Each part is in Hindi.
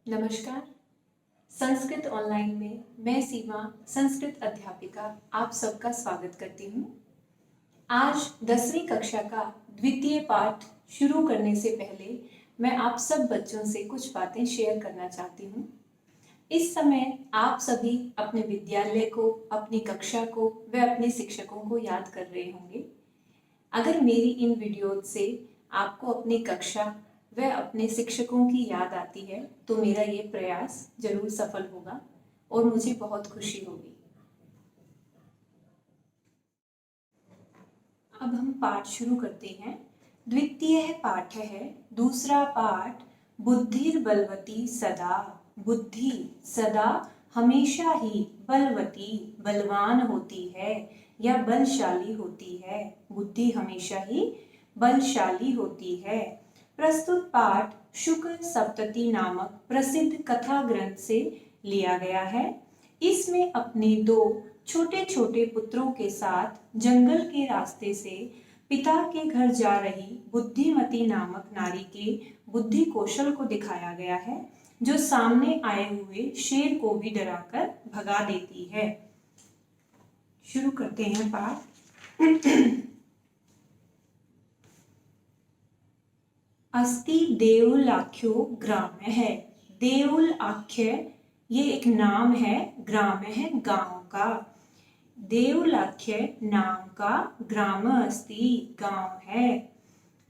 नमस्कार। संस्कृत ऑनलाइन में मैं सीमा संस्कृत अध्यापिका आप सबका स्वागत करती हूँ। आज 10वीं कक्षा का द्वितीय पाठ शुरू करने से पहले मैं आप सब बच्चों से कुछ बातें शेयर करना चाहती हूँ। इस समय आप सभी अपने विद्यालय को, अपनी कक्षा को व अपने शिक्षकों को याद कर रहे होंगे। अगर मेरी इन वीडियो से आपको अपनी कक्षा वह अपने शिक्षकों की याद आती है तो मेरा ये प्रयास जरूर सफल होगा और मुझे बहुत खुशी होगी। अब हम पाठ शुरू करते हैं। द्वितीय पाठ है दूसरा पाठ, बुद्धिर बलवती सदा। बुद्धि सदा हमेशा ही बलवती बलवान होती है या बलशाली होती है। बुद्धि हमेशा ही बलशाली होती है। प्रस्तुत पाठ शुक्र सप्तती नामक प्रसिद्ध कथा ग्रंथ से लिया गया है। इसमें अपने दो छोटे छोटे पुत्रों के साथ जंगल के रास्ते से पिता के घर जा रही बुद्धिमती नामक नारी के बुद्धि कौशल को दिखाया गया है, जो सामने आए हुए शेर को भी डराकर भगा देती है। शुरू करते हैं पाठ। अस्ति देउलाख्यो ग्राम है। देउलाख्य ये एक नाम है, ग्राम है गांव का। देउलाख्य नाम का ग्राम अस्ति गांव है।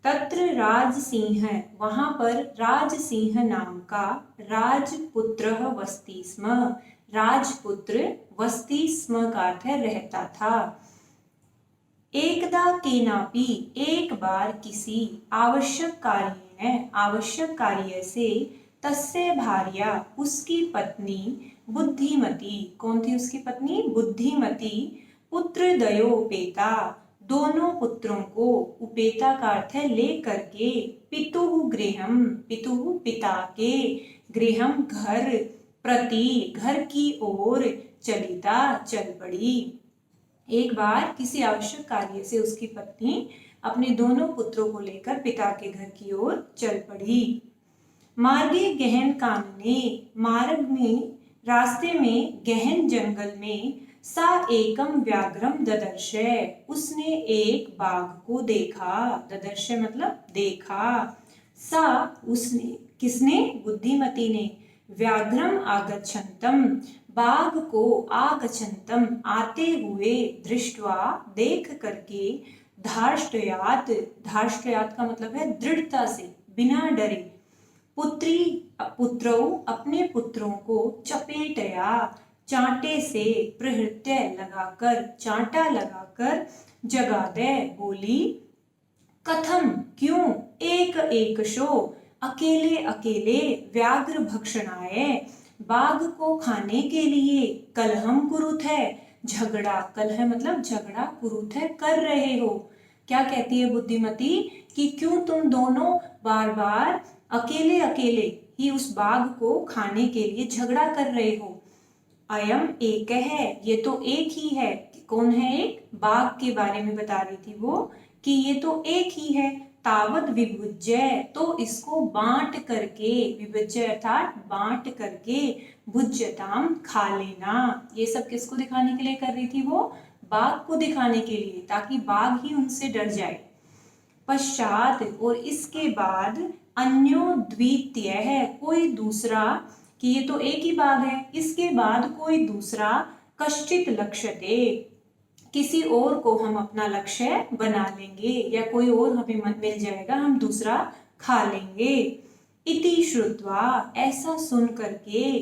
तत्र राजसिंह वहां पर राजसिंह नाम का राजपुत्र वसति स्म। राजपुत्र वसति स्म का अर्थ है रहता था। एकदा केनापि एक बार किसी आवश्यक कार्य से तस्य भार्या उसकी पत्नी बुद्धिमती, कौन थी उसकी पत्नी? बुद्धिमती पुत्रद्वयोपेता दोनों पुत्रों को, उपेता का अर्थ है ले करके, पितुः गृहम पितुः पिता के, गृहम घर, प्रति घर की ओर, चलिता चल पड़ी। एक बार किसी आवश्यक कार्य से उसकी पत्नी अपने दोनों पुत्रों को लेकर पिता के घर की ओर चल पड़ी। मार्गे गहन कानने, मार्ग में रास्ते में गहन जंगल में सा एकम व्याघ्रम ददर्श, उसने एक बाघ को देखा। ददर्श मतलब देखा। सा उसने, किसने? बुद्धिमती ने। व्याघ्रम आगच्छन्तम बाघ को, आगच्छन्तम आते हुए, दृष्टवा देख करके, धार्ष्टयात, धार्ष्टयात का मतलब है दृढ़ता से, बिना डरे, पुत्री पुत्रौ अपने पुत्रों को, चपेटया चांटे से, प्रहृत्य लगाकर, चांटा लगाकर, जगादे बोली, कथम क्यों, एक एक शो अकेले अकेले, व्याघ्र भक्षणाय बाघ को खाने के लिए, कलहम कुरुत है झगड़ा, कलह मतलब झगड़ा, कुरुत है कर रहे हो। क्या कहती है बुद्धिमती कि क्यों तुम दोनों बार बार अकेले अकेले ही उस बाघ को खाने के लिए झगड़ा कर रहे हो। अयम एक है, ये तो एक ही है। कौन है एक? बाघ के बारे में बता रही थी वो कि ये तो एक ही है। तावत विभुज्य, तो इसको बांट करके, विभुज्य अर्थात बांट करके, भुज्यताम खा लेना। ये सब किसको दिखाने के लिए कर रही थी वो? बाघ को दिखाने के लिए, ताकि बाघ ही उनसे डर जाए। पश्चात और इसके बाद, अन्यो द्वितीय है कोई दूसरा, कि ये तो एक ही बाघ है, इसके बाद कोई दूसरा, कश्चित लक्ष्यते किसी और को हम अपना लक्ष्य बना लेंगे, या कोई और हमें मिल जाएगा, हम दूसरा खा लेंगे। इति श्रुत्वा ऐसा सुन करके,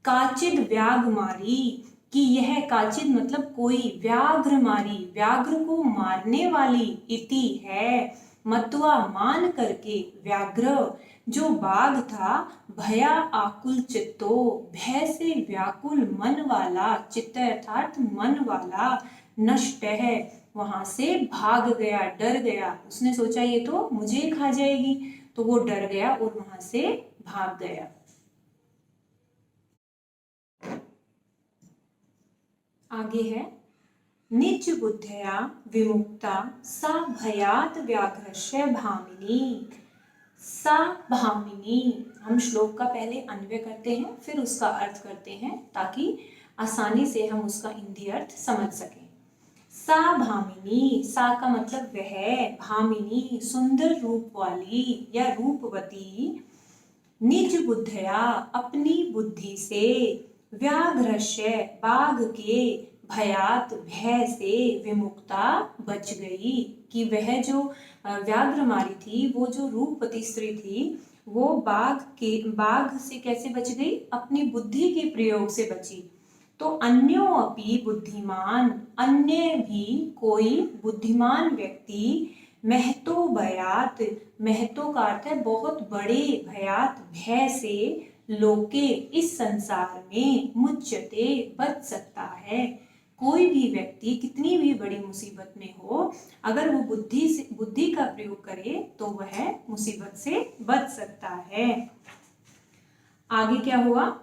काचिद व्याघ मारी, कि यह काचिद मतलब कोई, व्याघ्र मारी व्याघ्र को मारने वाली, इति है मत्वा मान करके, व्याघ्र जो बाघ था, भया आकुल चित्तो भय से व्याकुल मन वाला, चित्त अर्थात मन वाला, नष्ट है वहां से भाग गया, डर गया। उसने सोचा ये तो मुझे खा जाएगी, तो वो डर गया और वहां से भाग गया। आगे है, निज बुद्धया विमुक्ता सा भयात व्याघ्रस्य भामिनी। सा भामिनी, हम श्लोक का पहले अन्वय करते हैं फिर उसका अर्थ करते हैं ताकि आसानी से हम उसका हिंदी अर्थ समझ सकें। सा भामिनी, सा का मतलब वह, भामिनी सुंदर रूप वाली या रूपवती, निज बुद्धया अपनी बुद्धि से, व्याघ्रस्य बाघ के, भयात भय से, विमुक्ता बच गई। कि वह जो व्याघ्रमारी थी, वो जो रूपवती स्त्री थी, वो बाघ से कैसे बच गई? अपनी बुद्धि के प्रयोग से बची। तो अन्यो अपि बुद्धिमान, अन्य भी कोई बुद्धिमान व्यक्ति, महतो भयात, महतो का अर्थ है बहुत बड़े, भयात भय से, लोके इस संसार में, मुच्यते बच सकता है। कोई भी व्यक्ति कितनी भी बड़ी मुसीबत में हो, अगर वो बुद्धि का प्रयोग करे तो वह मुसीबत से बच सकता है। आगे क्या हुआ?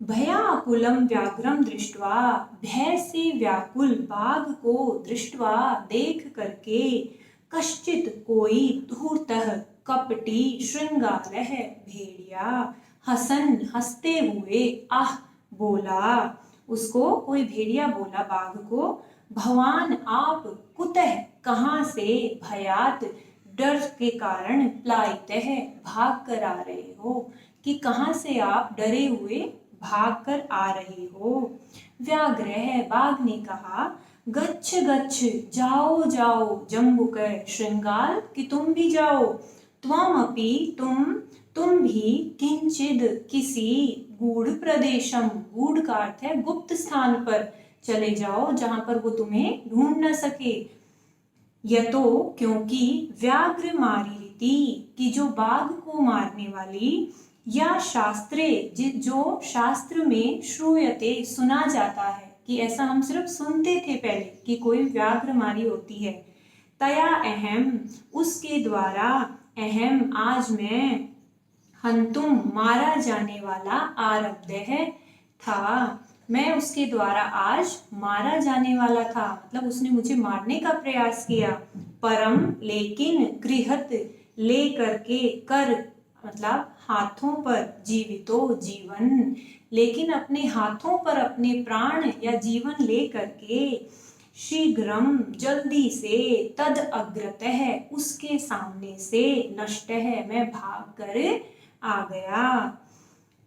भयाकुलम व्याघ्रम दृष्ट्वा, भय से व्याकुल बाघ को दृष्ट्वा देख करके, कश्चित कोई, धूर्तः कपटी, श्रृंगारः भेड़िया, हसन हंसते हुए, आह बोला, उसको कोई भेड़िया बोला बाघ को, भवान आप, कुतः कहाँ से, भयात डर के कारण, प्लायितः भाग कर आ रहे हो, कि कहाँ से आप डरे हुए भाग कर आ रहे हो। व्याघ्रः बाघ ने कहा, गच्छ गच्छ जाओ जाओ, जम्बुक श्रृंगार, कि तुम भी जाओ, त्वमपि तुम भी, किंचिद किसी, गूढ़ प्रदेशम, गूढ़ का अर्थ है गुप्त स्थान पर चले जाओ जहां पर वो तुम्हें ढूंढ न सके। यतो क्योंकि, व्याघ्र मारी रीति, कि जो बाघ को मारने वाली, या शास्त्रे जो शास्त्र में, श्रूयते सुना जाता है, कि ऐसा हम सिर्फ सुनते थे पहले कि कोई व्याघ्र मारी होती है, तया अहम उसके द्वारा, अहम आज मैं, हंतुम मारा जाने वाला, आरब्ध है था, मैं उसके द्वारा आज मारा जाने वाला था, मतलब उसने मुझे मारने का प्रयास किया। परम लेकिन, गृहत ले करके, कर मतलब हाथों पर, जीवितो जीवन, लेकिन अपने हाथों पर अपने प्राण या जीवन ले करके, शीघ्रम जल्दी से, तद अग्रतः उसके सामने से, नष्ट है मैं भाग कर आ गया।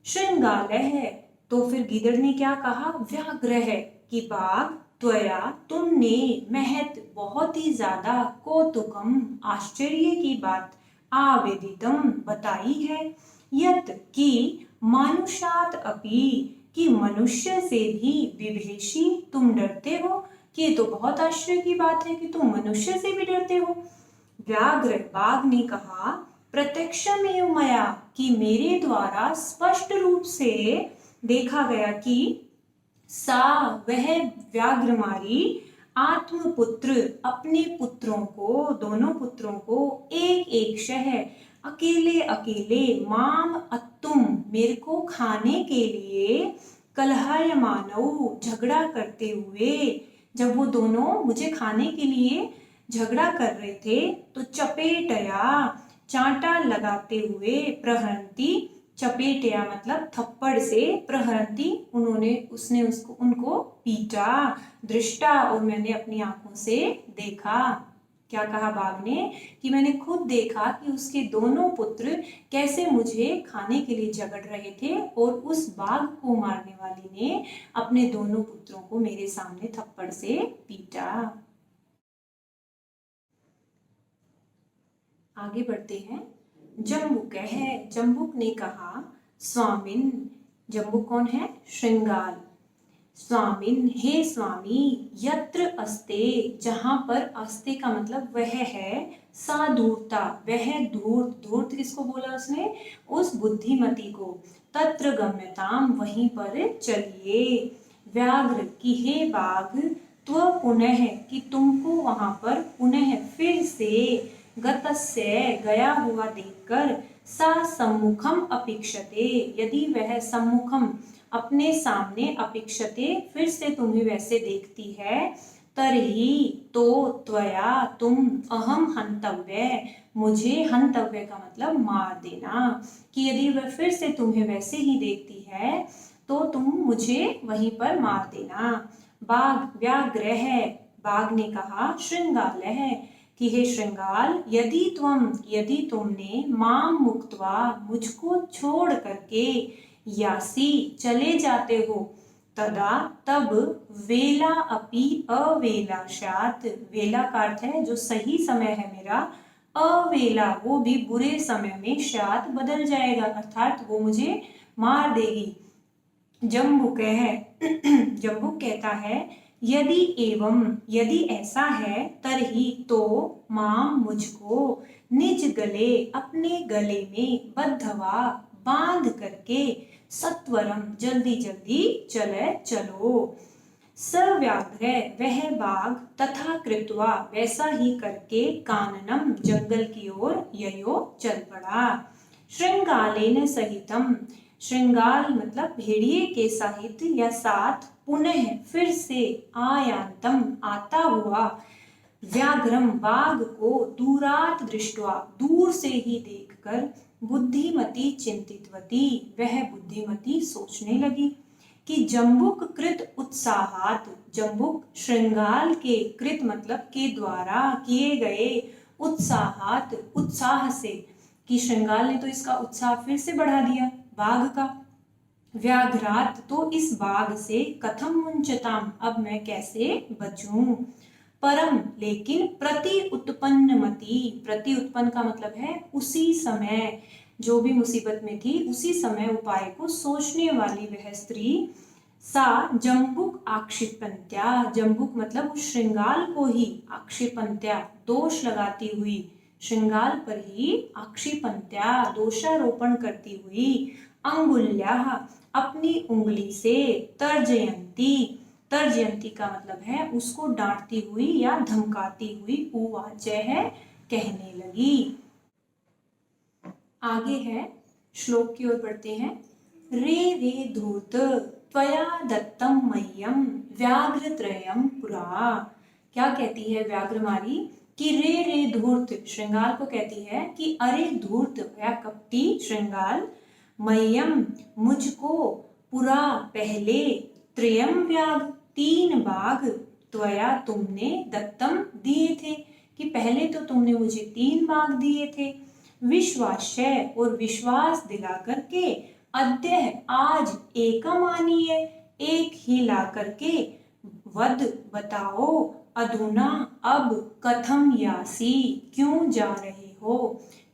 श्रृंगालः तो फिर गिदड़ ने क्या कहा? व्याघ्र है कि बाघ, त्वया तुमने, महत बहुत ही ज्यादा, कौतुकम आश्चर्य की बात, आवेदितम बताई है, यत कि मानुषात अपि, कि मनुष्य से भी, विभेषी तुम डरते हो, कि ये तो बहुत आश्चर्य की बात है कि तुम मनुष्य से भी डरते हो। व्याघ्र बाघ ने कहा, प्रत्यक्षमेव मया, कि मेरे द्वारा स्पष्ट रूप से देखा गया कि, सा वह व्याघ्रमारी, आत्मपुत्र अपने पुत्रों को, दोनों पुत्रों को, एक एक शह अकेले अकेले, माम अत्तुम मेरे को खाने के लिए, कलहायमानौ झगड़ा करते हुए, जब वो दोनों मुझे खाने के लिए झगड़ा कर रहे थे, तो चपेटया चांटा लगाते हुए, प्रहरंती चपेटया मतलब थप्पड़ से, प्रहरंती उसने उनको पीटा, दृष्टा और मैंने अपनी आंखों से देखा। क्या कहा बाघ ने? कि मैंने खुद देखा कि उसके दोनों पुत्र कैसे मुझे खाने के लिए झगड़ रहे थे और उस बाघ को मारने वाली ने अपने दोनों पुत्रों को मेरे सामने थप्पड़ से पीटा। आगे बढ़ते हैं। जम्बुक है, जम्बुक ने कहा, स्वामिन, जम्बुक कौन है? श्रृंगार। स्वामिन हे स्वामी, यत्र अस्ते जहां पर, अस्ते का मतलब वह है, सा दूरता वह, धूर्त, धूर्त किसको बोला उसने? उस बुद्धिमती को, तत्र गम्यताम वहीं पर चलिए। व्याघ्र की हे बाघ, त्व पुनः कि तुमको वहां पर, पुनः फिर से, गतस्य गया हुआ देखकर, सा सम्मुखम अपेक्षते यदि वह सम्मुखम अपने सामने, अपेक्षते फिर से तुम्हें वैसे देखती है, तरही तो त्वया तुम, अहम हंतव्य मुझे हंतव्य का मतलब मार देना, कि यदि वह फिर से तुम्हें वैसे ही देखती है तो तुम मुझे वहीं पर मार देना। बाघ व्याघ्र है, बाघ ने कहा श्रृंगाल है कि हे श्रृंगाल, यदि तुमने माम मुक्त्वा मुझको छोड़ करके यासी चले जाते हो, तदा तब वेला अपि अवेलाशात, वेला का अर्थ है जो सही समय है मेरा, अवेला वो भी बुरे समय में, शात बदल जाएगा अर्थात वो मुझे मार देगी। जम्बुक है जम्बुक कहता है यदि ऐसा है तरही तो माम मुझको निज गले अपने गले में बद्धवा बांध करके सत्वरम जल्दी जल्दी चलो। सव्याघ्र वह बाघ तथा कृत्वा वैसा ही करके काननम जंगल की ओर ययो चल पड़ा। श्रृंगालेन सहितम, श्रृंगाल मतलब भेड़िए के साहित्य या साथ, पुनः फिर से, आयांतम आता हुआ, व्याघ्रम बाघ को दूरात दृष्टवा दूर से ही देखकर, बुद्धिमती चिंतितवती वह बुद्धिमती सोचने लगी कि जम्बुक कृत उत्साहात, जम्बुक श्रृंगाल के कृत मतलब के द्वारा किए गए, उत्साहात उत्साह से, कि श्रृंगाल ने तो इसका उत्साह फिर से बढ़ा दिया बाघ का, व्याघ्रात तो इस बाघ से, कथम मुंचताम अब मैं कैसे बचूं, परम लेकिन, प्रति उत्पन्नमति, प्रति उत्पन्न का मतलब है उसी समय, जो भी मुसीबत में थी उसी समय उपाय को सोचने वाली वह स्त्री, सा जम्बुक आक्षिपंत्या, जम्बुक मतलब उस श्रृंगाल को ही, आक्षिपंत्या दोष लगाती हुई, श्रृंगाल पर ही आक्षिपंत्या दोषारोपण करती हुई, अंगुल्या अपनी उंगली से, तर्जयंती, तर्जयंती का मतलब है उसको डांटती हुई या धमकाती हुई, उवाच है कहने लगी। आगे है श्लोक की ओर बढ़ते हैं। रे धूर्त त्वया दत्तम मह्यम व्याघ्रत्रयम पुरा, क्या कहती है व्याघ्रमारी कि रे धूर्त, श्रृंगाल को कहती है कि अरे धूर्त या कपटी श्रृंगाल, मह्यम मुझको, पुरा पहले, त्रयम व्याघ्र 3 बाघ, त्वया तुमने, दत्तम दिए थे, कि पहले तो तुमने मुझे 3 बाघ दिए थे, विश्वासय और विश्वास दिला करके, अद्य आज, एकमानीय एक ही ला करके, वद बताओ, अधुना अब, कथम यासी क्यों जा रहे हो,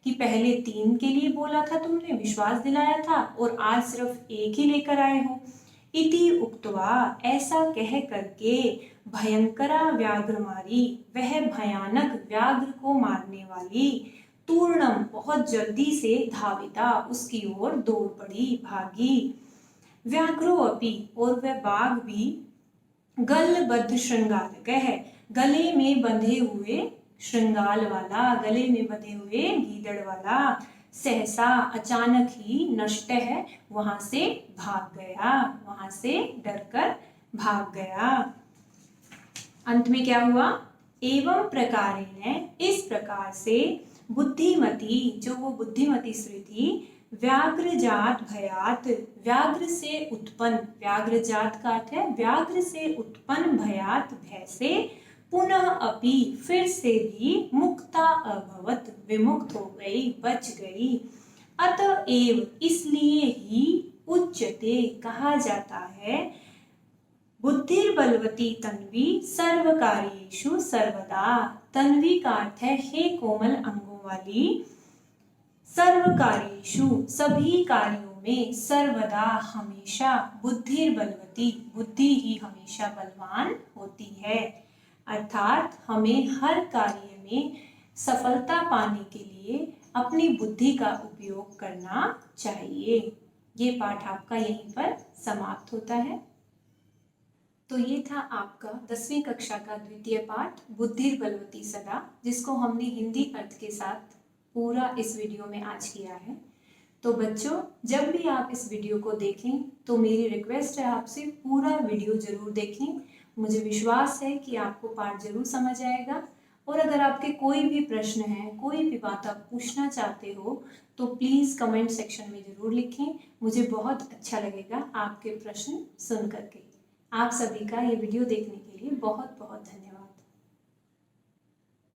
कि पहले 3 के लिए बोला था तुमने, विश्वास दिलाया था, और आज सिर्फ एक ही लेकर आए हो। इति उक्त्वा ऐसा कह करके, भयंकरा व्याघ्रमारी वह भयानक व्याघ्र को मारने वाली, तूर्णम बहुत जल्दी से, धाविता उसकी ओर दौड़ पड़ी, भागी, व्याघ्रो अपि और वह बाघ भी, गलबद्ध श्रृंगाल है, गले में बंधे हुए श्रृंगाल वाला, गले में बंधे हुए गीदड़ वाला, सहसा अचानक ही, नष्ट है वहां से भाग गया, वहां से डरकर भाग गया। अंत में क्या हुआ, एवं प्रकारेण इस प्रकार से, बुद्धिमती जो वो बुद्धिमती स्त्री थी, व्याघ्रजात भयात व्याघ्र से उत्पन्न, व्याघ्रजात का अर्थ है व्याघ्र से उत्पन्न, भयात भय से, पुनः अपि फिर से भी, मुक्ता अभवत विमुक्त हो गई, बच गई, अतएव इसलिए ही, उच्यते कहा जाता है, बुद्धिर्बलवती तन्वी सर्वकार्येषु सर्वदा, तन्वी का अर्थ है हे कोमल अंगों वाली, सर्वकार्येषु सभी कार्यों में, सर्वदा हमेशा, बुद्धिर्बलवती बुद्धि ही हमेशा बलवान होती है, अर्थात हमें हर कार्य में सफलता पाने के लिए अपनी बुद्धि का उपयोग करना चाहिए। ये पाठ आपका यहीं पर समाप्त होता है। तो ये था आपका 10वीं कक्षा का द्वितीय पाठ बुद्धिर्बलवती सदा, जिसको हमने हिंदी अर्थ के साथ पूरा इस वीडियो में आज किया है। तो बच्चों, जब भी आप इस वीडियो को देखें तो मेरी रिक्वेस्ट है आपसे, पूरा वीडियो जरूर देखें। मुझे विश्वास है कि आपको पाठ जरूर समझ आएगा और अगर आपके कोई भी प्रश्न है, कोई भी बात आप पूछना चाहते हो तो प्लीज़ कमेंट सेक्शन में ज़रूर लिखें। मुझे बहुत अच्छा लगेगा आपके प्रश्न सुन करके। आप सभी का ये वीडियो देखने के लिए बहुत बहुत धन्यवाद।